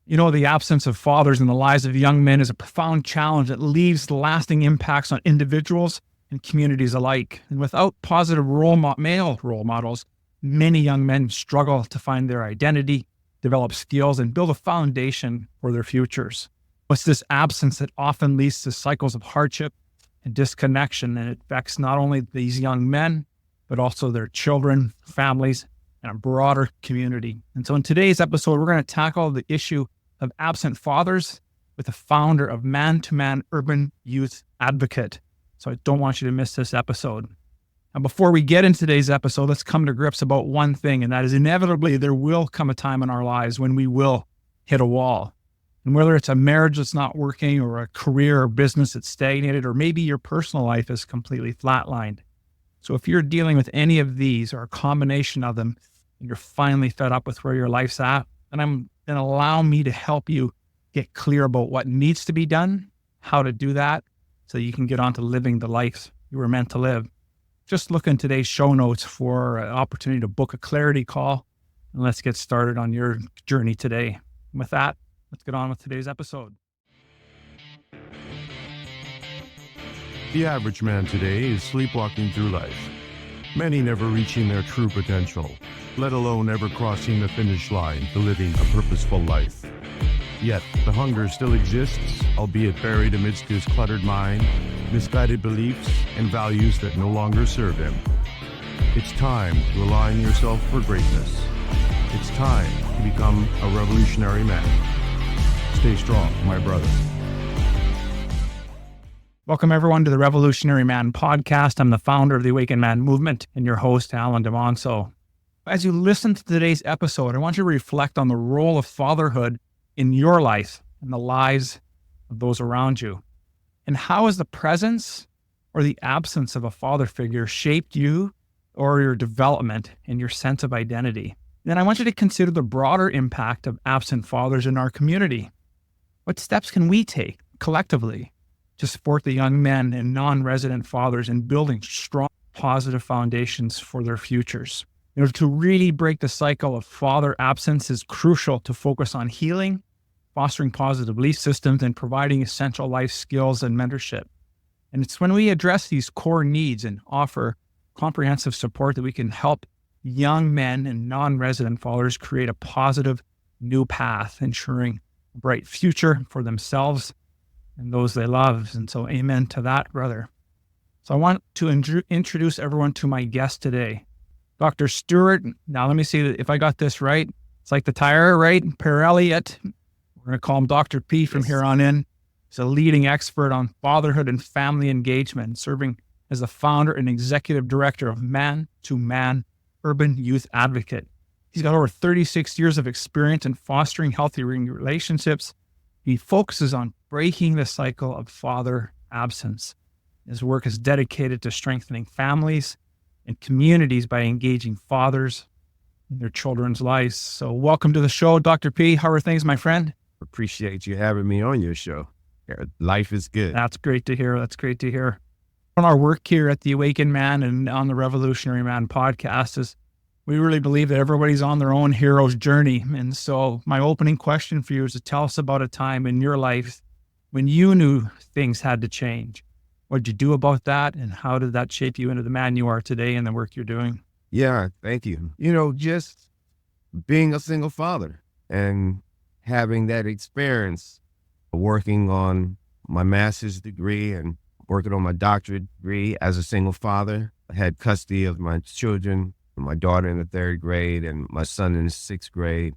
You know, the absence of fathers in the lives of young men is a profound challenge that leaves lasting impacts on individuals and communities alike. And without positive male role models, many young men struggle to find their identity, develop skills, and build a foundation for their futures. It's this absence that often leads to cycles of hardship and disconnection, and it affects not only these young men, but also their children, families, and a broader community. And so in today's episode, we're going to tackle the issue of absent fathers with the founder of Man-to-Man Urban Youth Advocate. So I don't want you to miss this episode. Now, before we get into today's episode, let's come to grips about one thing, and that is inevitably there will come a time in our lives when we will hit a wall. And whether it's a marriage that's not working or a career or business that's stagnated, or maybe your personal life is completely flatlined. So if you're dealing with any of these or a combination of them, and you're finally fed up with where your life's at, then allow me to help you get clear about what needs to be done, how to do that, so you can get on to living the life you were meant to live. Just look in today's show notes for an opportunity to book a clarity call, and let's get started on your journey today. And with that, let's get on with today's episode. The average man today is sleepwalking through life, many never reaching their true potential, let alone ever crossing the finish line to living a purposeful life. Yet, the hunger still exists, albeit buried amidst his cluttered mind, misguided beliefs, and values that no longer serve him. It's time to align yourself for greatness. It's time to become a revolutionary man. Stay strong, my brother. Welcome, everyone, to the Revolutionary Man podcast. I'm the founder of the Awakened Man movement and your host, Alan DeMonso. As you listen to today's episode, I want you to reflect on the role of fatherhood in your life and the lives of those around you. And how has the presence or the absence of a father figure shaped you or your development and your sense of identity? Then I want you to consider the broader impact of absent fathers in our community. What steps can we take collectively to support the young men and non-resident fathers in building strong, positive foundations for their futures? You know, to really break the cycle of father absence is crucial to focus on healing, fostering positive belief systems, and providing essential life skills and mentorship. And it's when we address these core needs and offer comprehensive support that we can help young men and non-resident fathers create a positive new path, ensuring a bright future for themselves and those they love. And so amen to that, brother. So I want to introduce everyone to my guest today, Dr. Stewart. Now, let me see if I got this right. It's like the tire, right? Perrilliat. We're going to call him Dr. P from here on in. He's a leading expert on fatherhood and family engagement, serving as the founder and executive director of Man-to-Man Urban Youth Advocate. He's got over 36 years of experience in fostering healthy relationships. He focuses on breaking the cycle of father absence. His work is dedicated to strengthening families and communities by engaging fathers in their children's lives. So welcome to the show, Dr. P. How are things, my friend? Appreciate you having me on your show. Life is good. That's great to hear. That's great to hear. On our work here at the Awakened Man and on the Revolutionary Man podcast is we really believe that everybody's on their own hero's journey. And so my opening question for you is to tell us about a time in your life when you knew things had to change. What did you do about that? And how did that shape you into the man you are today and the work you're doing? Yeah, thank you. You know, just being a single father and having that experience, working on my master's degree and working on my doctorate degree as a single father. I had custody of my children, my daughter in the 3rd grade and my son in the 6th grade,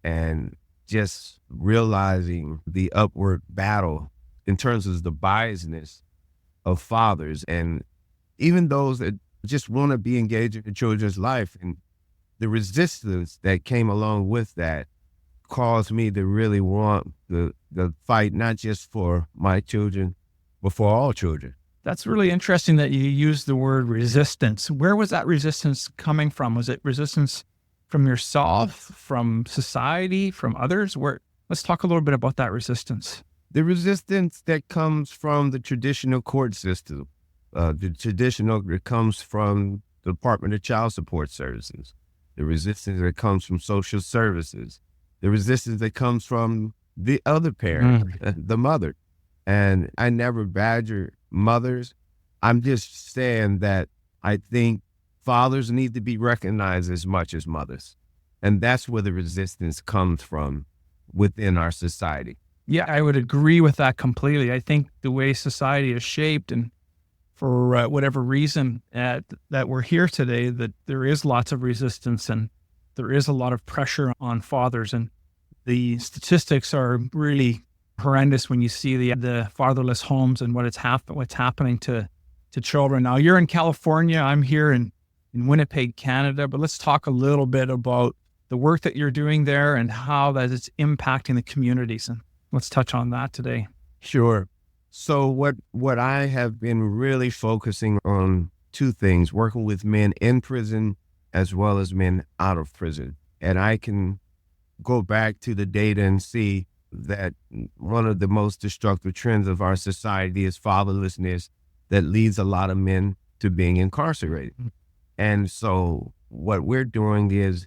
and just realizing the upward battle in terms of the biasness of fathers and even those that just want to be engaged in the children's life, and the resistance that came along with that caused me to really want the fight, not just for my children, but for all children. That's really interesting that you used the word resistance. Where was that resistance coming from? Was it resistance from yourself, from society, from others? Let's talk a little bit about that resistance. The resistance that comes from the traditional court system, that comes from the Department of Child Support Services, the resistance that comes from social services, the resistance that comes from the other parent, the mother. And I never badger mothers. I'm just saying that I think fathers need to be recognized as much as mothers. And that's where the resistance comes from within our society. Yeah, I would agree with that completely. I think the way society is shaped, and for whatever reason that we're here today, that there is lots of resistance and there is a lot of pressure on fathers. And the statistics are really horrendous when you see the fatherless homes and what's happening to children. Now, you're in California. I'm here in Winnipeg, Canada. But let's talk a little bit about the work that you're doing there and how that is impacting the communities. And let's touch on that today. Sure. So what I have been really focusing on, two things: working with men in prison as well as men out of prison. And I can go back to the data and see that one of the most destructive trends of our society is fatherlessness that leads a lot of men to being incarcerated. And so what we're doing is,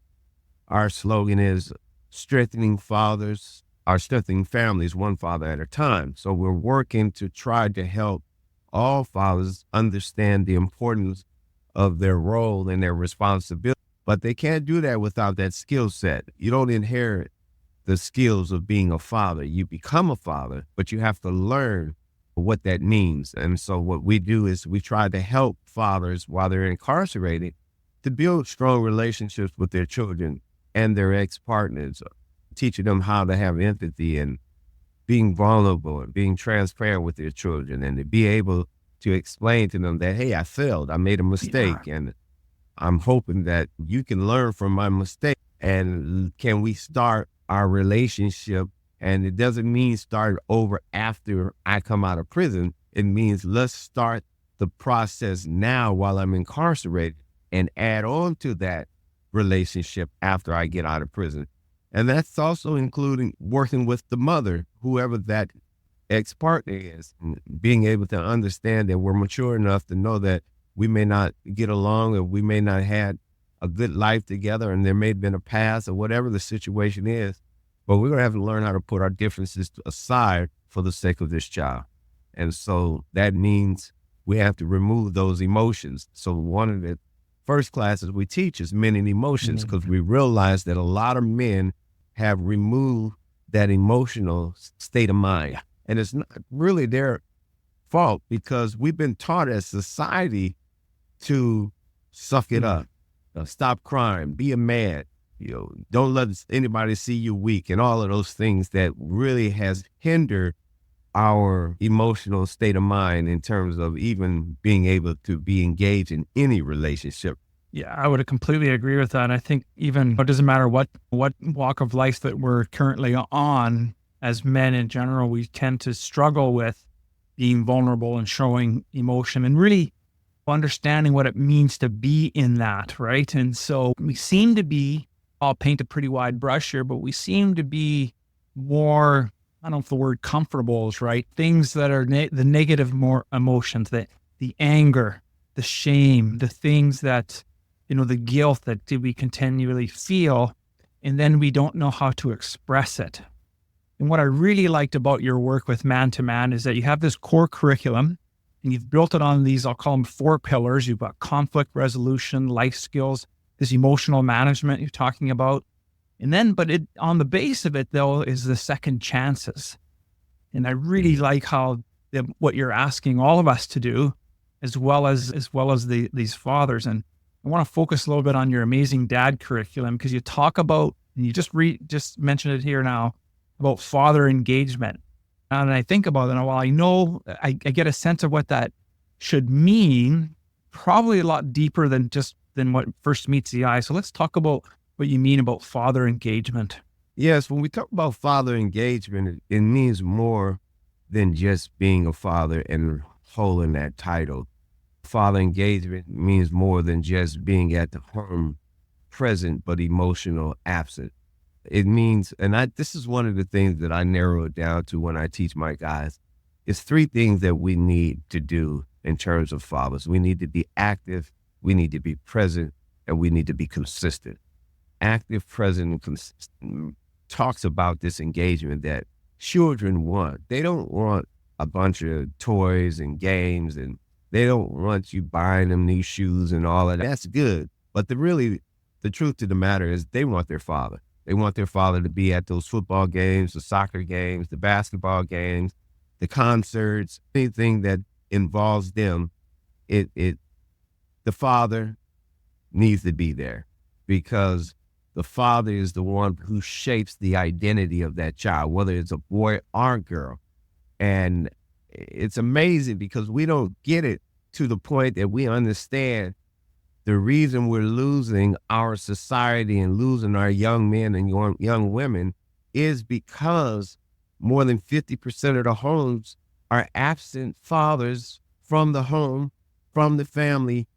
our slogan is strengthening fathers, or strengthening families one father at a time. So we're working to try to help all fathers understand the importance of their role and their responsibility. But they can't do that without that skill set. You don't inherit the skills of being a father. You become a father, but you have to learn what that means. And so what we do is we try to help fathers while they're incarcerated to build strong relationships with their children and their ex-partners, teaching them how to have empathy and being vulnerable and being transparent with their children, and to be able to explain to them that, hey, I failed, I made a mistake, and I'm hoping that you can learn from my mistake. And can we start our relationship? And it doesn't mean start over after I come out of prison. It means let's start the process now while I'm incarcerated and add on to that relationship after I get out of prison. And that's also including working with the mother, whoever that ex-partner is, and being able to understand that we're mature enough to know that we may not get along, or we may not have a good life together, and there may have been a past, or whatever the situation is, but we're going to have to learn how to put our differences aside for the sake of this child. And so that means we have to remove those emotions. So one of the first classes we teach is men and emotions, because we realize that a lot of men have removed that emotional state of mind. And it's not really their fault, because we've been taught as society to suck it up, stop crying, be a man, don't let anybody see you weak, and all of those things that really has hindered our emotional state of mind in terms of even being able to be engaged in any relationship. Yeah, I would completely agree with that. I think even it doesn't matter what walk of life that we're currently on, as men in general, we tend to struggle with being vulnerable and showing emotion and really understanding what it means to be in that, right? And so we seem to be, I'll paint a pretty wide brush here, but we seem to be more, I don't know if the word comfortable is right, things that are the negative more emotions, the anger, the shame, the things that, the guilt that we continually feel, and then we don't know how to express it. And what I really liked about your work with Man to Man is that you have this core curriculum and you've built it on these, I'll call them 4 pillars. You've got conflict resolution, life skills, this emotional management you're talking about. And then, on the base of it though, is the second chances. And I really like how what you're asking all of us to do, as well as these fathers. And I want to focus a little bit on your amazing dad curriculum, because you talk about, and you just mentioned it here now, about father engagement. And I think about it, and while I know, I get a sense of what that should mean, probably a lot deeper than what first meets the eye. So let's talk about what you mean about father engagement. Yes, when we talk about father engagement, it means more than just being a father and holding that title. Father engagement means more than just being at the home present, but emotional absent. It means, this is one of the things that I narrow it down to when I teach my guys. It's 3 things that we need to do in terms of fathers. We need to be active, we need to be present, and we need to be consistent. Active, present, and consistent talks about this engagement that children want. They don't want a bunch of toys and games, and they don't want you buying them new shoes and all of that. That's good. But the truth of the matter is they want their father. They want their father to be at those football games, the soccer games, the basketball games, the concerts, anything that involves them. The father needs to be there, because the father is the one who shapes the identity of that child, whether it's a boy or a girl. And it's amazing because we don't get it to the point that we understand the reason we're losing our society and losing our young men and young women is because more than 50% of the homes are absent fathers from the home, from the family.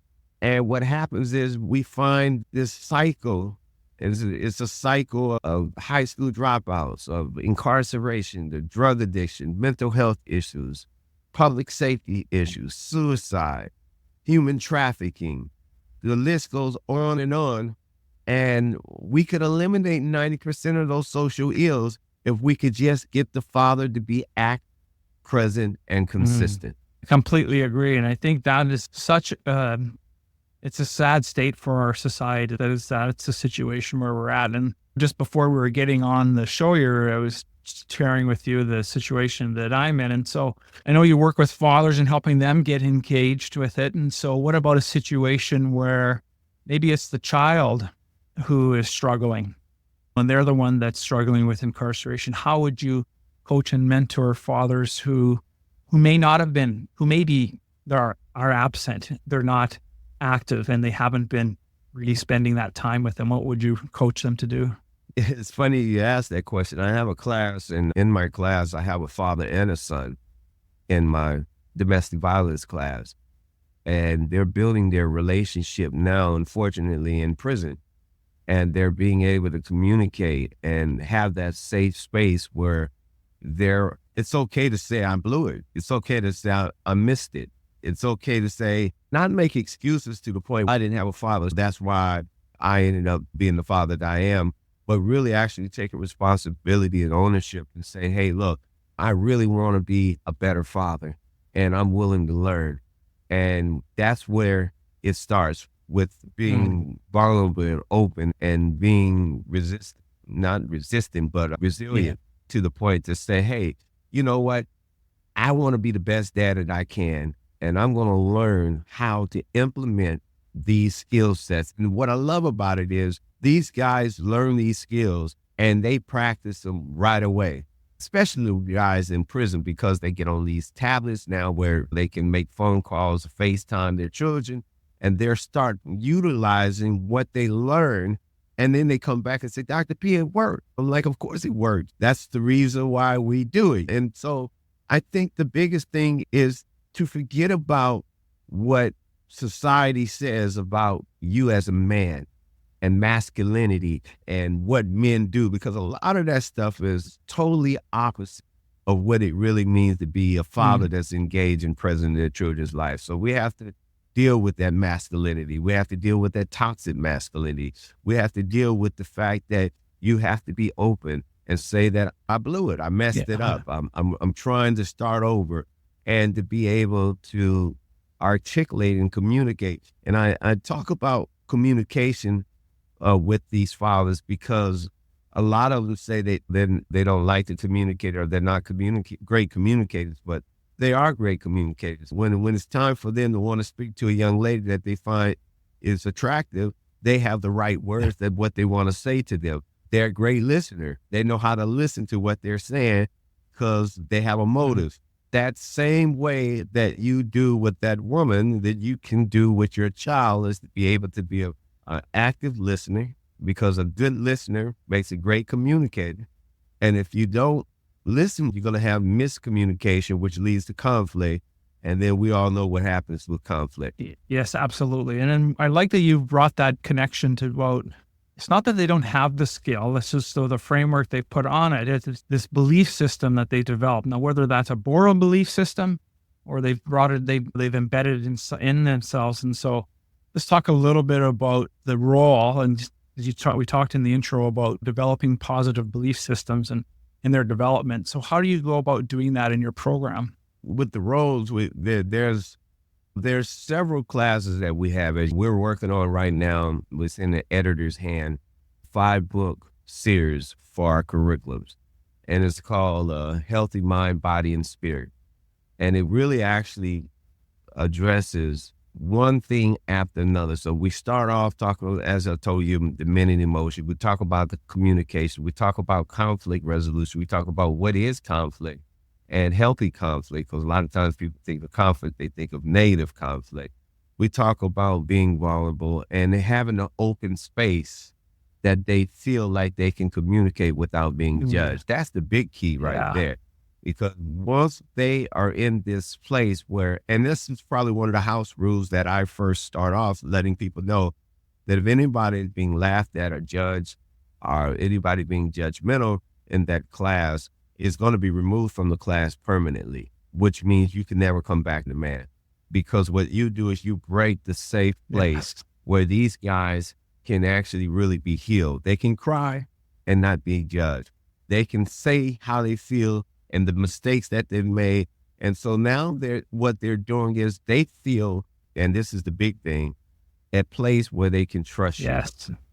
And what happens is we find this cycle. It's a cycle of high school dropouts, of incarceration, the drug addiction, mental health issues, public safety issues, suicide, human trafficking. The list goes on. And we could eliminate 90% of those social ills if we could just get the father to be present and consistent. I completely agree. And I think that is such it's a sad state for our society that it's a situation where we're at. And just before we were getting on the show here, I was sharing with you the situation that I'm in. And so I know you work with fathers and helping them get engaged with it. And so what about a situation where maybe it's the child who is struggling and they're the one that's struggling with incarceration? How would you coach and mentor fathers who may not have been, who maybe are absent, they're not active, and they haven't been really spending that time with them? What would you coach them to do? It's funny you ask that question. I have a class, and in my class, I have a father and a son in my domestic violence class, and they're building their relationship now, unfortunately, in prison. And they're being able to communicate and have that safe space where it's okay to say I blew it. It's okay to say I missed it. It's okay to say, not make excuses to the point I didn't have a father, that's why I ended up being the father that I am, but really actually take a responsibility and ownership and say, hey, look, I really want to be a better father and I'm willing to learn. And that's where it starts, with being vulnerable and open and being not resistant, but resilient to the point to say, hey, you know what? I want to be the best dad that I can. And I'm going to learn how to implement these skill sets. And what I love about it is these guys learn these skills and they practice them right away, especially the guys in prison, because they get on these tablets now where they can make phone calls, FaceTime their children, and they're start utilizing what they learn. And then they come back and say, Dr. P, it worked. I'm like, of course it worked. That's the reason why we do it. And so I think the biggest thing is to forget about what society says about you as a man and masculinity and what men do, because a lot of that stuff is totally opposite of what it really means to be a father that's engaged and present in their children's life. So we have to deal with that masculinity. We have to deal with that toxic masculinity. We have to deal with the fact that you have to be open and say that I blew it. I messed it up. I'm trying to start over, and to be able to articulate and communicate. And I talk about communication with these fathers because a lot of them say they don't like to communicate, or they're not great communicators, but they are great communicators. When it's time for them to want to speak to a young lady that they find is attractive, they have the right words that what they want to say to them. They're a great listener. They know how to listen to what they're saying because they have a motive. That same way that you do with that woman that you can do with your child is to be able to be an active listener, because a good listener makes a great communicator. And if you don't listen, you're going to have miscommunication, which leads to conflict. And then we all know what happens with conflict. Yes, absolutely. And then I like that you brought that connection to, well, it's not that they don't have the skill. It's just the framework they put on it. It's this belief system that they develop. Now, whether that's a moral belief system or they've brought it, they've embedded it in themselves. And so let's talk a little bit about the role and As we talked in the intro about developing positive belief systems and in their development. So how do you go about doing that in your program? With the roles, there's several classes that we have. As we're working on right now, it's in the editor's hand, 5-book series for our curriculums. And it's called Healthy Mind, Body, and Spirit. And it really actually addresses one thing after another. So we start off talking, as I told you, the men in emotion. We talk about the communication. We talk about conflict resolution. We talk about what is conflict and healthy conflict, because a lot of times people think of conflict, they think of negative conflict. We talk about being vulnerable and having an open space that they feel like they can communicate without being judged. That's the big key right there. Because once they are in this place where, and this is probably one of the house rules that I first start off letting people know, that if anybody is being laughed at or judged, or anybody being judgmental in that class, is going to be removed from the class permanently, which means you can never come back to man. Because what you do is you break the safe place where these guys can actually really be healed. They can cry and not be judged. They can say how they feel and the mistakes that they've made. And so now what they're doing is they feel, and this is the big thing, a place where they can trust you.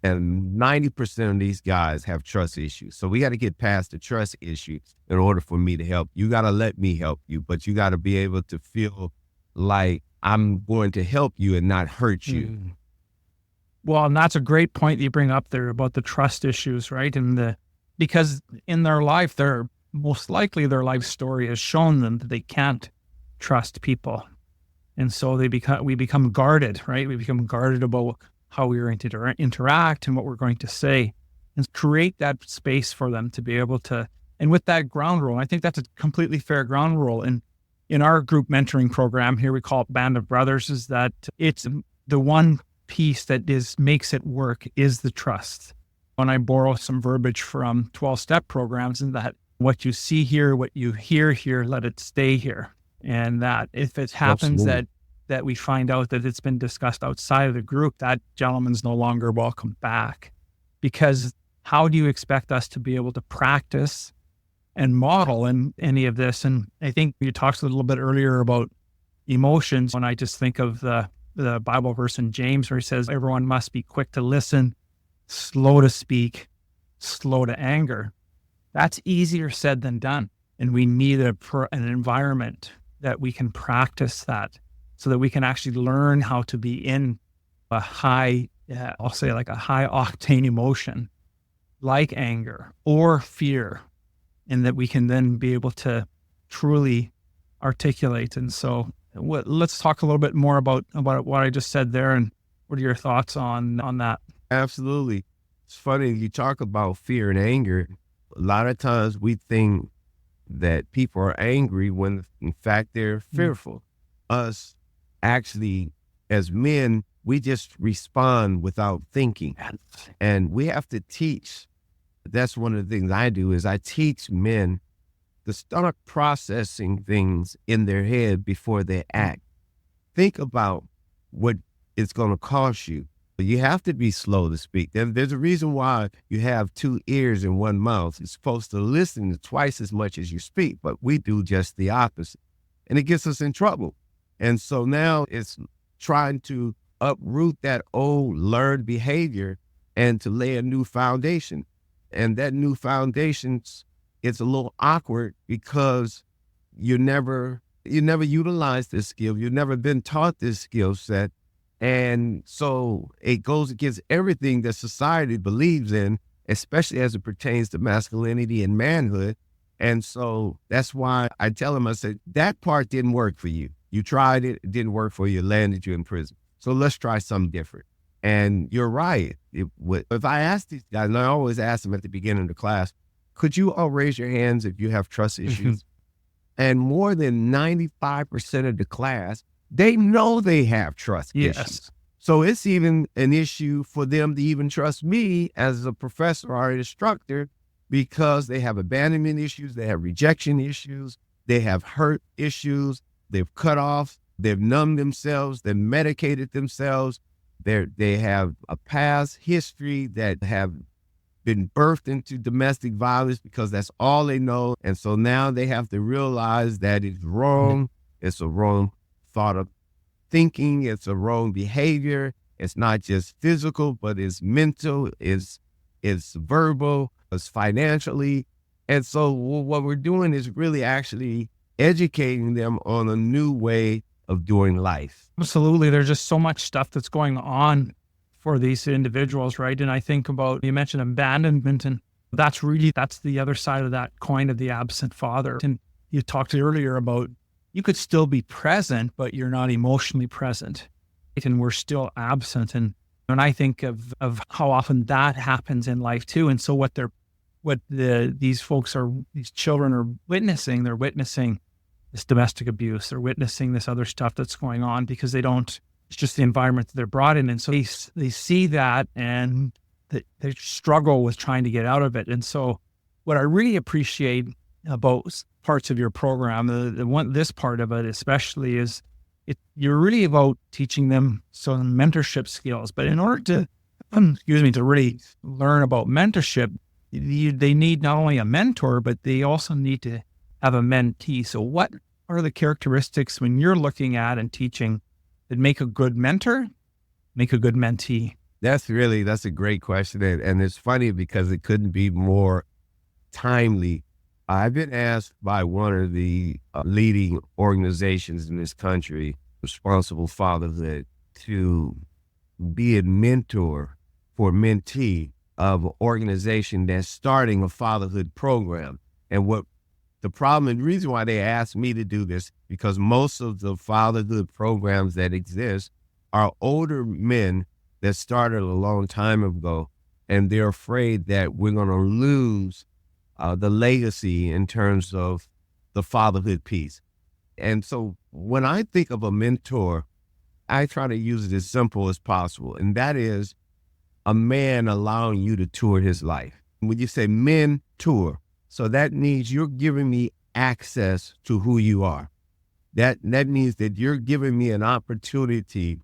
And 90% of these guys have trust issues. So we got to get past the trust issue in order for me to help. You got to let me help you, but you got to be able to feel like I'm going to help you and not hurt you. Well, and that's a great point that you bring up there about the trust issues, right? Because in their life, most likely their life story has shown them that they can't trust people. And so we become guarded, right? We become guarded about how we're going to interact and what we're going to say, and create that space for them to be able to, and with that ground rule, I think that's a completely fair ground rule. And in our group mentoring program here, we call it Band of Brothers, is that it's the one piece that makes it work is the trust. When I borrow some verbiage from 12-step programs, and that what you see here, what you hear here, let it stay here. And that if it happens that we find out that it's been discussed outside of the group, that gentleman's no longer welcome back. Because how do you expect us to be able to practice and model in any of this? And I think you talked a little bit earlier about emotions. When I just think of the Bible verse in James where he says, everyone must be quick to listen, slow to speak, slow to anger. That's easier said than done. And we need an environment that we can practice that so that we can actually learn how to be in a high, I'll say like a high octane emotion, like anger or fear, and that we can then be able to truly articulate. And so let's talk a little bit more about what I just said there. And what are your thoughts on that? Absolutely. It's funny, you talk about fear and anger. A lot of times we think that people are angry when in fact they're fearful. Us actually, as men, we just respond without thinking. And we have to teach. That's one of the things I do is I teach men to start processing things in their head before they act. Think about what it's going to cost you. You have to be slow to speak. There's a reason why you have 2 ears and 1 mouth. You're supposed to listen twice as much as you speak, but we do just the opposite. And it gets us in trouble. And so now it's trying to uproot that old learned behavior and to lay a new foundation. And that new foundation, it's a little awkward because you never utilized this skill. You've never been taught this skill set. And so it goes against everything that society believes in, especially as it pertains to masculinity and manhood. And so that's why I tell them, I said, that part didn't work for you. You tried it, it didn't work for you, it landed you in prison. So let's try something different. And you're right. If I ask these guys, and I always ask them at the beginning of the class, could you all raise your hands if you have trust issues? And more than 95% of the class, they know they have trust issues. So it's even an issue for them to even trust me as a professor or an instructor because they have abandonment issues, they have rejection issues, they have hurt issues, they've cut off, they've numbed themselves, they've medicated themselves, They have a past history that have been birthed into domestic violence because that's all they know. And so now they have to realize that it's wrong. It's a wrong thought of thinking. It's a wrong behavior. It's not just physical, but it's mental, it's verbal, it's financially. And so what we're doing is really actually educating them on a new way of doing life. Absolutely. There's just so much stuff that's going on for these individuals, right? And I think about, you mentioned abandonment, and that's the other side of that coin of the absent father. And you talked earlier about you could still be present, but you're not emotionally present, right? And we're still absent. And I think of how often that happens in life too. And so these children are witnessing, they're witnessing this domestic abuse, they're witnessing this other stuff that's going on because it's just the environment that they're brought in. And so they see that and they struggle with trying to get out of it. And so what I really appreciate about parts of your program, this part of it especially, is you're really about teaching them some mentorship skills. But in order to really learn about mentorship, they need not only a mentor, but they also need to have a mentee. So what are the characteristics when you're looking at and teaching that make a good mentor, make a good mentee? That's a great question. And it's funny because it couldn't be more timely. I've been asked by one of the leading organizations in this country, Responsible Fatherhood, to be a mentor for mentee of an organization that's starting a fatherhood program. And what the problem and reason why they asked me to do this, because most of the fatherhood programs that exist are older men that started a long time ago, and they're afraid that we're going to lose the legacy in terms of the fatherhood piece. And so when I think of a mentor, I try to use it as simple as possible, and that is a man allowing you to tour his life. When you say mentor, so that means you're giving me access to who you are. That means that you're giving me an opportunity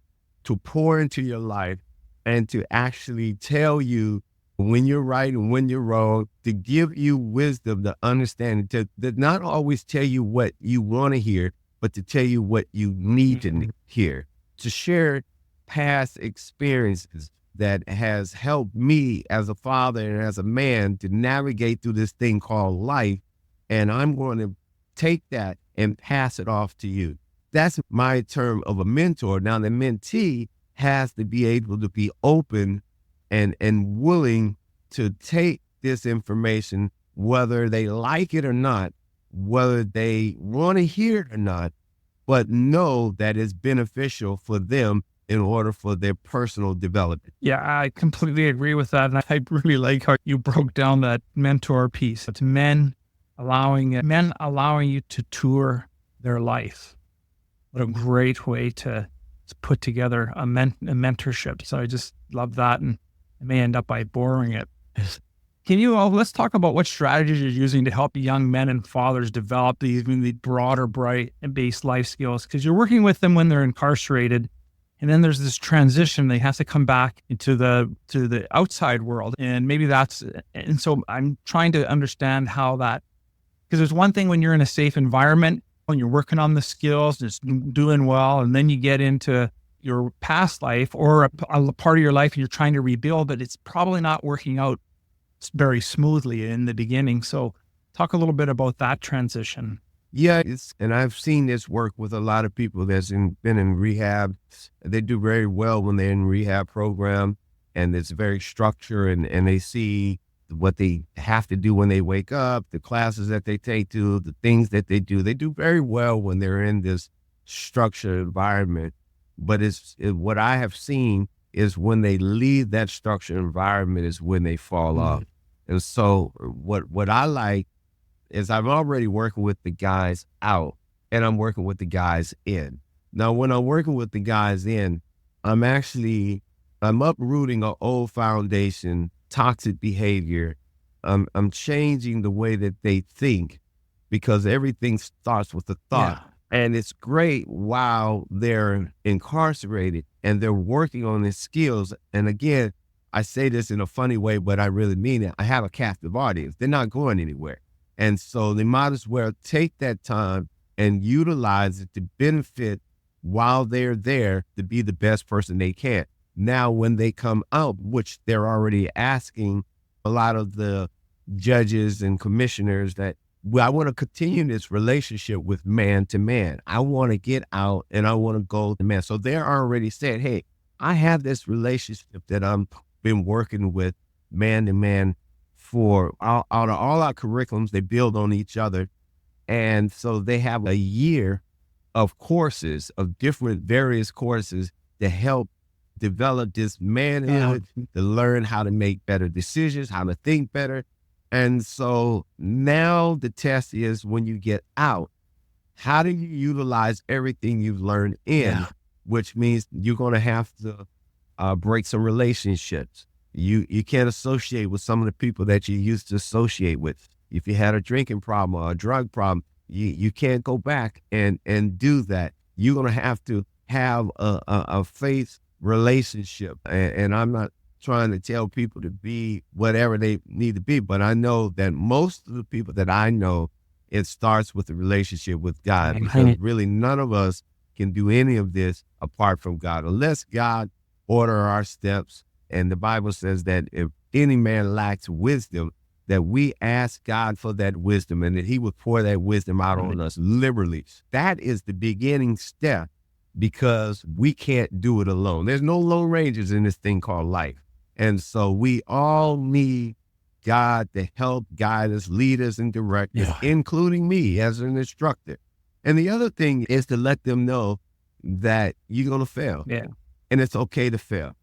to pour into your life and to actually tell you when you're right and when you're wrong, to give you wisdom, to understand, to not always tell you what you want to hear, but to tell you what you need to hear, to share past experiences that has helped me as a father and as a man to navigate through this thing called life. And I'm going to take that and pass it off to you. That's my term of a mentor. Now, the mentee has to be able to be open and willing to take this information, whether they like it or not, whether they want to hear it or not, but know that it's beneficial for them in order for their personal development. Yeah, I completely agree with that. And I really like how you broke down that mentor piece. It's men allowing you to tour their life. What a great way to put together a mentorship. So I just love that, and I may end up by boring it. Let's talk about what strategies you're using to help young men and fathers develop these broader, bright-based life skills, because you're working with them when they're incarcerated. And then there's this transition. They have to come back into the outside world. And so I'm trying to understand how that, because there's one thing when you're in a safe environment, when you're working on the skills, it's doing well, and then you get into your past life or a part of your life and you're trying to rebuild, but it's probably not working out very smoothly in the beginning. So talk a little bit about that transition. Yeah, and I've seen this work with a lot of people that's been in rehab. They do very well when they're in rehab program, and it's very structured, and they see what they have to do when they wake up, the classes that they take to, the things that they do. They do very well when they're in this structured environment. But what I have seen is when they leave that structured environment is when they fall off. And so what I like is I'm already working with the guys out and I'm working with the guys in. Now, when I'm working with the guys in, I'm uprooting an old foundation, toxic behavior. I'm changing the way that they think, because everything starts with a thought. Yeah. And it's great while they're incarcerated and they're working on their skills. And again, I say this in a funny way, but I really mean it. I have a captive audience. They're not going anywhere. And so they might as well take that time and utilize it to benefit while they're there to be the best person they can. Now, when they come out, which they're already asking a lot of the judges and commissioners that, well, I want to continue this relationship with man to man. I want to get out and I want to go to man. So they're already saying, hey, I have this relationship that I've been working with man to man for out of all our curriculums. They build on each other. And so they have a year of courses, of different various courses to help develop this manhood, to learn how to make better decisions, how to think better. And so now the test is when you get out, how do you utilize everything you've learned in, which means you're going to have to break some relationships. You can't associate with some of the people that you used to associate with. If you had a drinking problem or a drug problem, you can't go back and do that. You're going to have a faith relationship. And I'm not trying to tell people to be whatever they need to be, but I know that most of the people that I know, it starts with a relationship with God, because really none of us can do any of this apart from God, unless God order our steps. And the Bible says that if any man lacks wisdom, that we ask God for that wisdom and that he would pour that wisdom out on us liberally. That is the beginning step, because we can't do it alone. There's no lone rangers in this thing called life. And so we all need God to help guide us, lead us, and direct us, including me as an instructor. And the other thing is to let them know that you're going to fail. And it's okay to fail.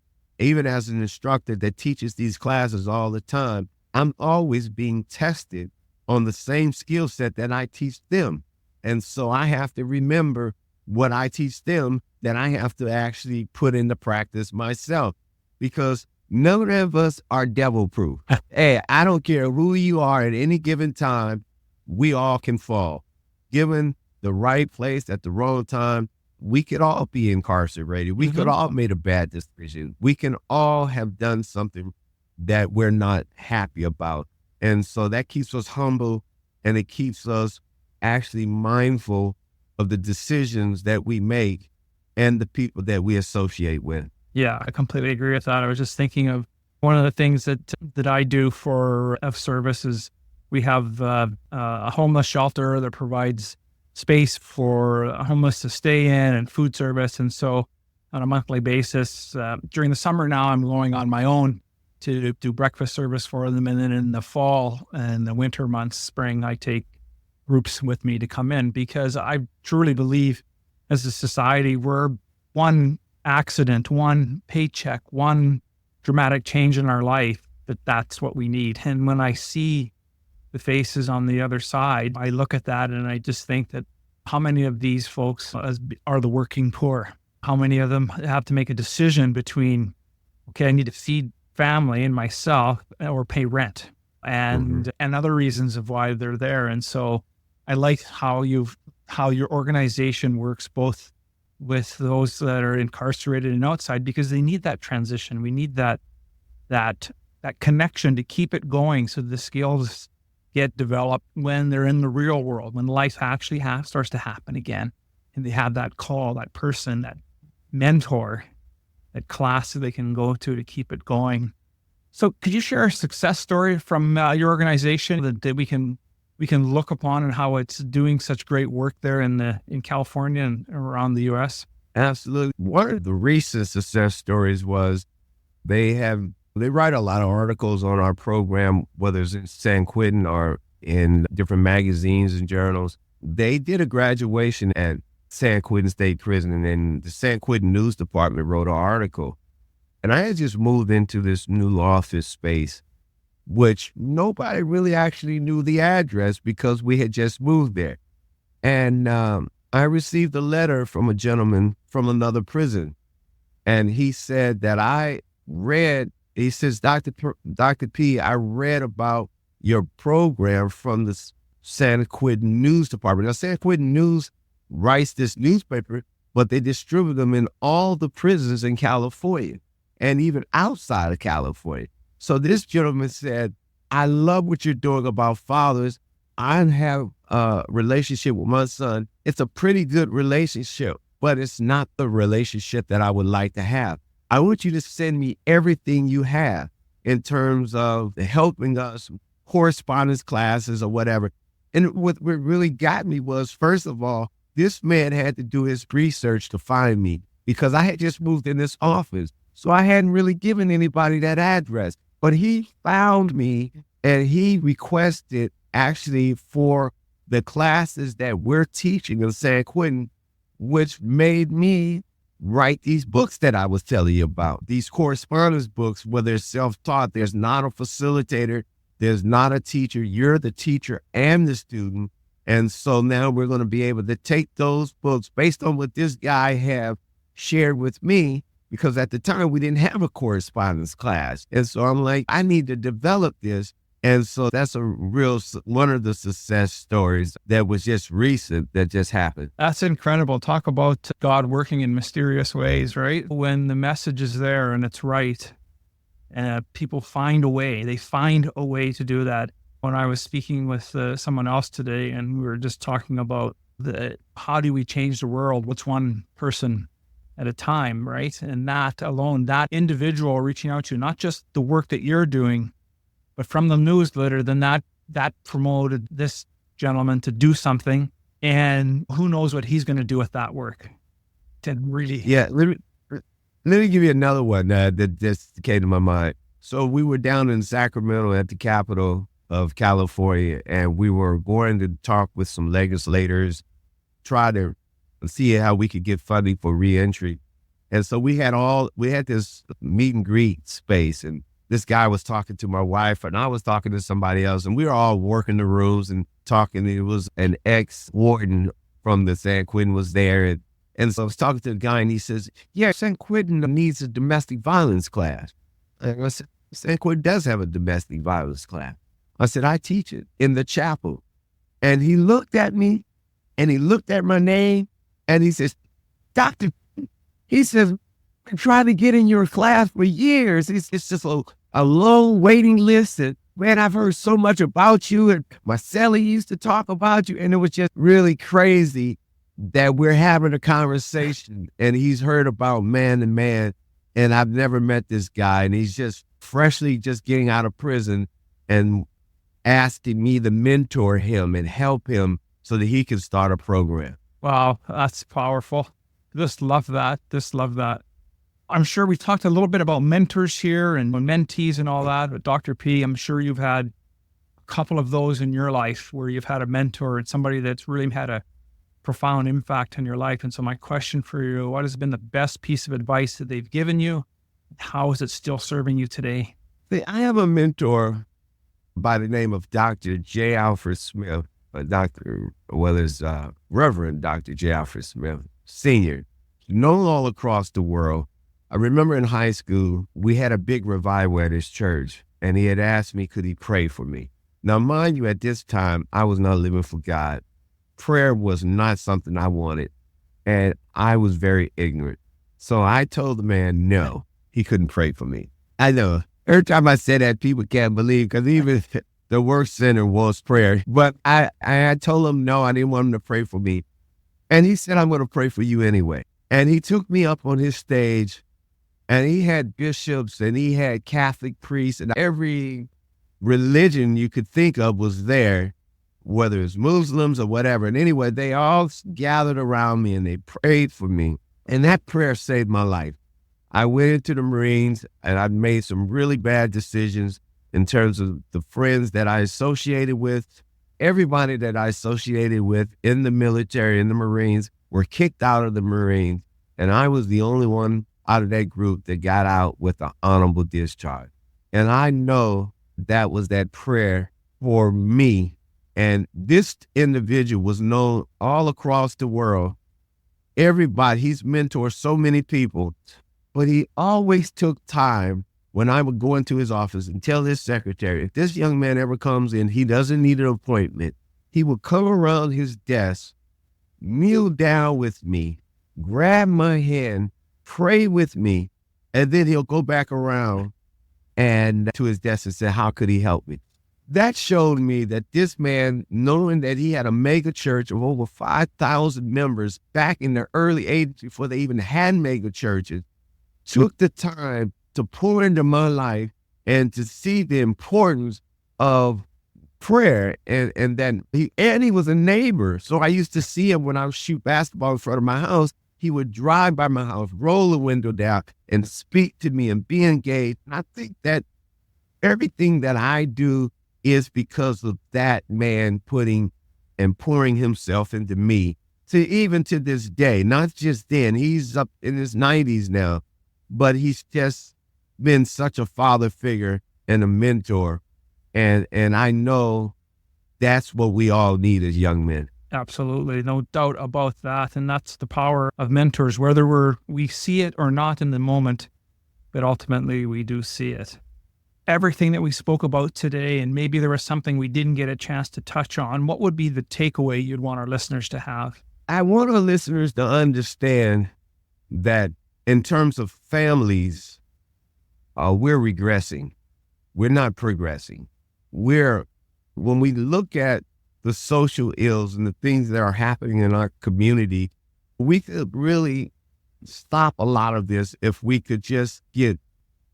Even as an instructor that teaches these classes all the time, I'm always being tested on the same skill set that I teach them. And so I have to remember what I teach them that I have to actually put into practice myself, because none of us are devil proof. Hey, I don't care who you are at any given time, we all can fall. Given the right place at the wrong time, we could all be incarcerated. We could all made a bad decision. We can all have done something that we're not happy about. And so that keeps us humble, and it keeps us actually mindful of the decisions that we make and the people that we associate with. Yeah, I completely agree with that. I was just thinking of one of the things that I do for F service is we have a homeless shelter that provides space for homeless to stay in and food service. And so on a monthly basis, during the summer now, I'm going on my own to do breakfast service for them. And then in the fall and the winter months, spring, I take groups with me to come in, because I truly believe as a society, we're one accident, one paycheck, one dramatic change in our life, that's what we need. And when I see the faces on the other side, I look at that and I just think that how many of these folks are the working poor? How many of them have to make a decision between, okay, I need to feed family and myself or pay rent and other reasons of why they're there. And so I like how your organization works both with those that are incarcerated and outside, because they need that transition. We need that connection to keep it going, so the skills get developed when they're in the real world, when life actually starts to happen again, and they have that call, that person, that mentor, that class that they can go to keep it going. So could you share a success story from your organization that we can look upon, and how it's doing such great work there in California and around the U.S.? Absolutely. One of the recent success stories was they write a lot of articles on our program, whether it's in San Quentin or in different magazines and journals. They did a graduation at San Quentin State Prison, and then the San Quentin News Department wrote an article. And I had just moved into this new office space, which nobody really actually knew the address because we had just moved there. And I received a letter from a gentleman from another prison. And he said that he says, Dr. P, I read about your program from the San Quentin News Department. Now, San Quentin News writes this newspaper, but they distribute them in all the prisons in California and even outside of California. So this gentleman said, I love what you're doing about fathers. I have a relationship with my son. It's a pretty good relationship, but it's not the relationship that I would like to have. I want you to send me everything you have in terms of helping us, correspondence classes or whatever. And what really got me was, first of all, this man had to do his research to find me because I had just moved in this office. So I hadn't really given anybody that address. But he found me and he requested actually for the classes that we're teaching in San Quentin, which made me write these books that I was telling you about. These correspondence books where they're self-taught. There's not a facilitator. There's not a teacher. You're the teacher and the student. And so now we're going to be able to take those books based on what this guy have shared with me, because at the time we didn't have a correspondence class. And so I'm like, I need to develop this. And so that's one of the success stories that was just recent that just happened. That's incredible. Talk about God working in mysterious ways, right? When the message is there and it's right, people find a way. They find a way to do that. When I was speaking with someone else today, and we were just talking about how do we change the world? What's one person at a time, right? And that alone, that individual reaching out to you, not just the work that you're doing, but from the newsletter, then that promoted this gentleman to do something, and who knows what he's going to do with that work. To really, yeah. Let me give you another one that just came to my mind. So we were down in Sacramento at the Capitol of California, and we were going to talk with some legislators, try to see how we could get funding for reentry. And so we had this meet and greet space, and this guy was talking to my wife and I was talking to somebody else, and we were all working the rooms and talking. It was an ex-warden from the San Quentin was there. And so I was talking to the guy and he says, yeah, San Quentin needs a domestic violence class. And I said, San Quentin does have a domestic violence class. I said, I teach it in the chapel. And he looked at me and he looked at my name and he says, Doctor, he says, I've been trying to get in your class for years. It's just a long waiting list. And man, I've heard so much about you. And my cellie used to talk about you. And it was just really crazy that we're having a conversation and he's heard about man to man. And I've never met this guy. And he's just freshly just getting out of prison and asking me to mentor him and help him so that he can start a program. Wow, that's powerful. Just love that. I'm sure we talked a little bit about mentors here and mentees and all that, but Dr. P, I'm sure you've had a couple of those in your life where you've had a mentor and somebody that's really had a profound impact in your life. And so my question for you, what has been the best piece of advice that they've given you? How is it still serving you today? I have a mentor by the name of Dr. J. Alfred Smith, Reverend Dr. J. Alfred Smith, Sr., known all across the world. I remember in high school, we had a big revival at his church, and he had asked me, could he pray for me? Now, mind you, at this time, I was not living for God. Prayer was not something I wanted, and I was very ignorant. So I told the man, no, he couldn't pray for me. I know, every time I say that, people can't believe, because even the worst sinner wants prayer. But I told him, no, I didn't want him to pray for me. And he said, I'm going to pray for you anyway. And he took me up on his stage, and he had bishops and he had Catholic priests, and every religion you could think of was there, whether it's Muslims or whatever. And anyway, they all gathered around me and they prayed for me. And that prayer saved my life. I went into the Marines and I made some really bad decisions in terms of the friends that I associated with. Everybody that I associated with in the military, in the Marines, were kicked out of the Marines. And I was the only one out of that group that got out with an honorable discharge. And I know that was that prayer for me. And this individual was known all across the world. Everybody, he's mentored so many people, but he always took time when I would go into his office and tell his secretary, if this young man ever comes in, he doesn't need an appointment. He would come around his desk kneel down with me, grab my hand, pray with me, and then he'll go back around and to his desk and say, how could he help me? That showed me that this man, knowing that he had a mega church of over 5,000 members back in the early 80s before they even had mega churches, took the time to pour into my life and to see the importance of prayer. And then he was a neighbor. So I used to see him when I would shoot basketball in front of my house. He would drive by my house, roll the window down and speak to me and be engaged. And I think that everything that I do is because of that man putting and pouring himself into me. To even to this day, not just then, he's up in his 90s now, but he's just been such a father figure and a mentor. And I know that's what we all need as young men. Absolutely. No doubt about that. And that's the power of mentors, whether we see it or not in the moment, but ultimately we do see it. Everything that we spoke about today, and maybe there was something we didn't get a chance to touch on, what would be the takeaway you'd want our listeners to have? I want our listeners to understand that in terms of families, we're regressing. We're not progressing. When we look at the social ills and the things that are happening in our community, we could really stop a lot of this if we could just get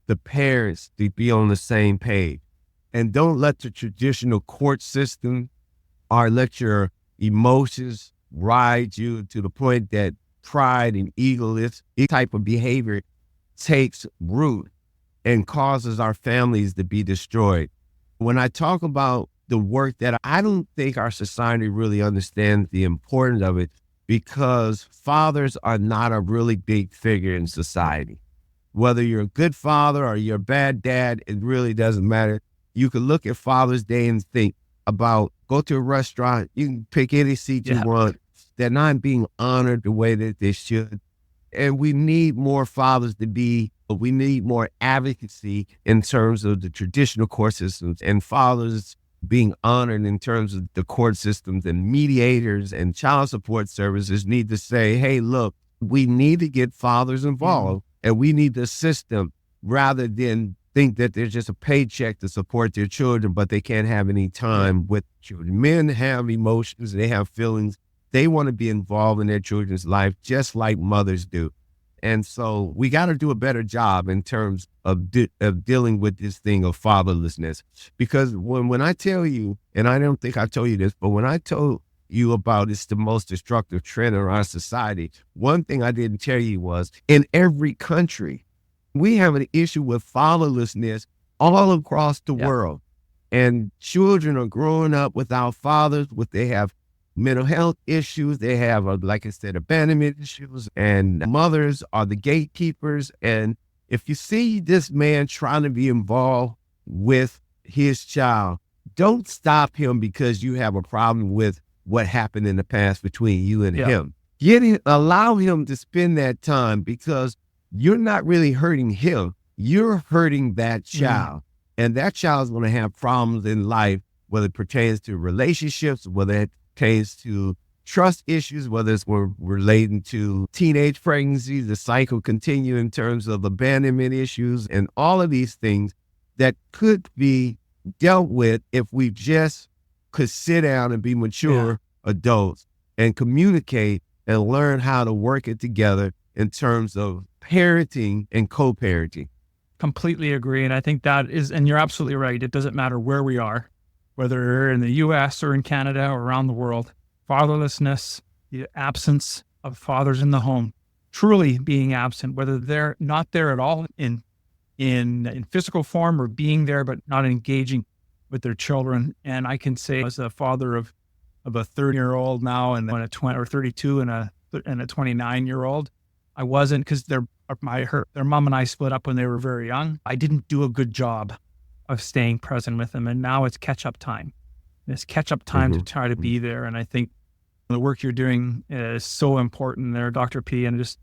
the parents to be on the same page. And don't let the traditional court system or let your emotions ride you to the point that pride and egoism, this type of behavior takes root and causes our families to be destroyed. When I talk about the work that I don't think our society really understands the importance of it, because fathers are not a really big figure in society. Whether you're a good father or you're a bad dad, it really doesn't matter. You can look at Father's Day and think about, go to a restaurant, you can pick any seat you want. They're not being honored the way that they should. And we need more fathers we need more advocacy in terms of the traditional court systems and fathers being honored in terms of the court systems, and mediators and child support services need to say, hey, look, we need to get fathers involved. And we need to assist them rather than think that there's just a paycheck to support their children, but they can't have any time with children. Men have emotions, they have feelings. They want to be involved in their children's life just like mothers do. And so we got to do a better job in terms of dealing with this thing of fatherlessness. Because when I tell you, and I don't think I told you this, but when I told you about it's the most destructive trend in our society, one thing I didn't tell you was in every country, we have an issue with fatherlessness all across the world. And children are growing up without fathers, they have mental health issues. They have, like I said, abandonment issues, and mothers are the gatekeepers. And if you see this man trying to be involved with his child, don't stop him because you have a problem with what happened in the past between you and him. Allow him to spend that time, because you're not really hurting him. You're hurting that child. And that child's going to have problems in life, whether it pertains to relationships, whether it pertains to trust issues, whether it's relating to teenage pregnancy, the cycle continue in terms of abandonment issues, and all of these things that could be dealt with if we just could sit down and be mature adults and communicate and learn how to work it together in terms of parenting and co-parenting. Completely agree. And I think that is, and you're absolutely right. It doesn't matter where we are, whether we're in the US or in Canada or around the world. Fatherlessness, the absence of fathers in the home, truly being absent, whether they're not there at all in physical form or being there, but not engaging with their children. And I can say, as a father of a 30-year-old now and a 20 or 32 and a 29-year-old, I wasn't, because their mom and I split up when they were very young. I didn't do a good job of staying present with them. And now it's catch-up time. It's catch-up time to try to be there. And I think the work you're doing is so important there, Dr. P. And I just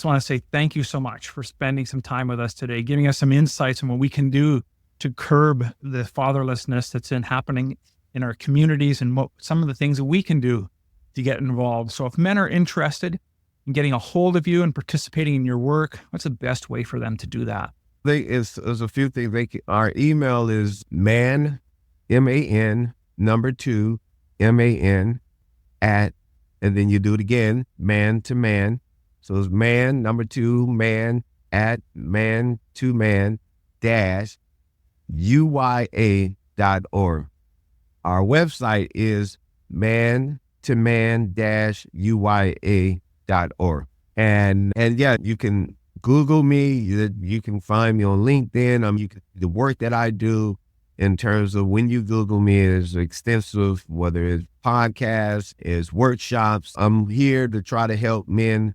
want to say thank you so much for spending some time with us today, giving us some insights on what we can do to curb the fatherlessness that's happening in our communities, and some of the things that we can do to get involved. So if men are interested in getting a hold of you and participating in your work, what's the best way for them to do that? There's a few things. Our email is man, M-A-N, number 2, M-A-N, at, and then you do it again, man to man. So it's man, number 2, man, at man to man dash UYA.org. Our website is man to man dash UYA.org. And yeah, you can Google me. You can find me on LinkedIn. The work that I do in terms of when you Google me is extensive, whether it's podcasts, it's workshops. I'm here to try to help men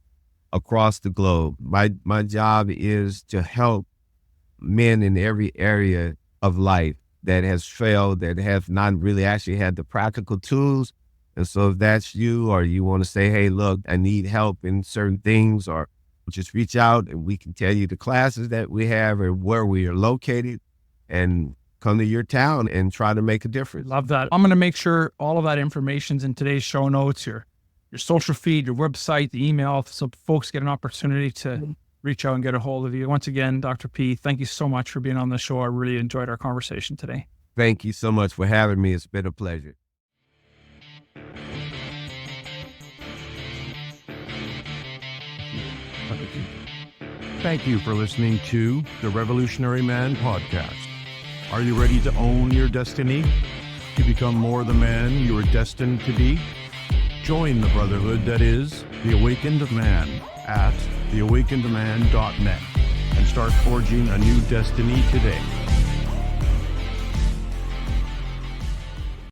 across the globe. My job is to help men in every area of life that has failed, that have not really actually had the practical tools. And so if that's you, or you want to say, hey, look, I need help in certain things, or just reach out and we can tell you the classes that we have and where we are located, and come to your town and try to make a difference. Love that. I'm going to make sure all of that information's in today's show notes, your social feed, your website, the email, so folks get an opportunity to reach out and get a hold of you. Once again, Dr. P, thank you so much for being on the show. I really enjoyed our conversation today. Thank you so much for having me. It's been a pleasure. Thank you for listening to the Revolutionary Man Podcast. Are you ready to own your destiny? To become more the man you are destined to be? Join the brotherhood that is The Awakened Man at theawakenedman.net and start forging a new destiny today.